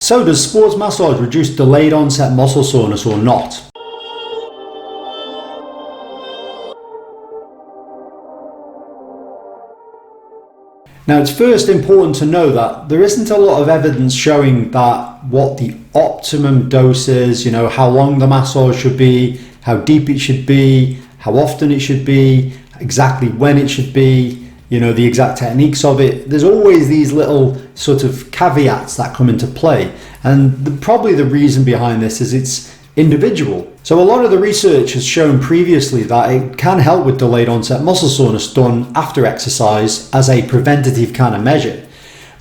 So does sports massage reduce delayed onset muscle soreness or not? Now, it's first important to know that there isn't a lot of evidence showing that what the optimum dose is, how long the massage should be, how deep it should be, how often it should be, exactly when it should be, the exact techniques of it. There's always these little sort of caveats that come into play. And probably the reason behind this is it's individual. So a lot of the research has shown previously that it can help with delayed onset muscle soreness done after exercise as a preventative kind of measure.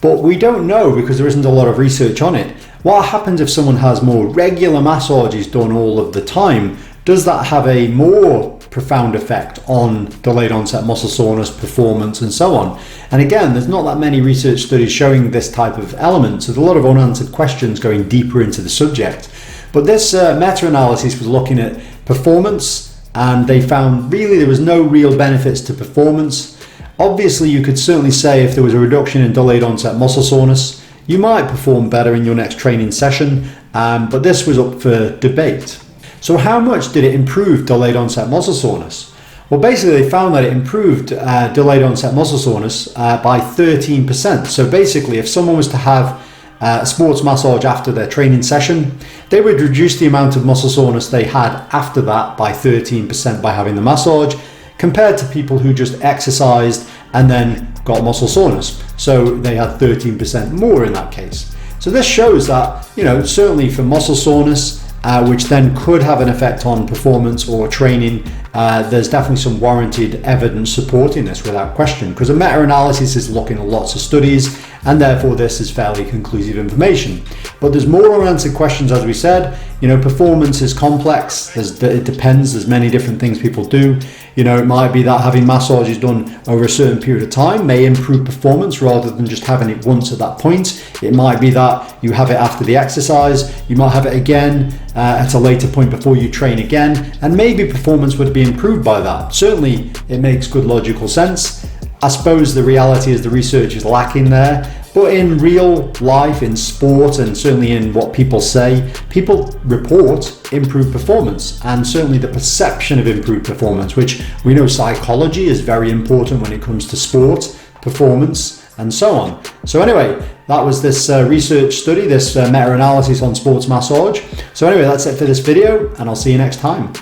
But we don't know, because there isn't a lot of research on it, what happens if someone has more regular massages done all of the time. Does that have a more profound effect on delayed onset muscle soreness, performance, and so on? And again, there's not that many research studies showing this type of element, so there's a lot of unanswered questions going deeper into the subject. But this meta-analysis was looking at performance, and they found really there was no real benefits to performance. Obviously, you could certainly say if there was a reduction in delayed onset muscle soreness, you might perform better in your next training session, but this was up for debate. So how much did it improve delayed onset muscle soreness? Well, basically they found that it improved delayed onset muscle soreness by 13%. So basically, if someone was to have a sports massage after their training session, they would reduce the amount of muscle soreness they had after that by 13% by having the massage, compared to people who just exercised and then got muscle soreness. So they had 13% more in that case. So this shows that, certainly for muscle soreness, which then could have an effect on performance or training, there's definitely some warranted evidence supporting this without question, because a meta-analysis is looking at lots of studies, and therefore this is fairly conclusive information. But there's more unanswered questions, as we said. Performance is complex. It depends. There's many different things people do. It might be that having massages done over a certain period of time may improve performance rather than just having it once at that point. It might be that you have it after the exercise. You might have it again at a later point before you train again, and maybe performance would be improved by that. Certainly, it makes good logical sense. I suppose the reality is the research is lacking there. But in real life, in sport, and certainly in what people say, people report improved performance, and certainly the perception of improved performance, which we know psychology is very important when it comes to sport, performance, and so on. So anyway, that was this research study, this meta-analysis on sports massage. So anyway, that's it for this video, and I'll see you next time.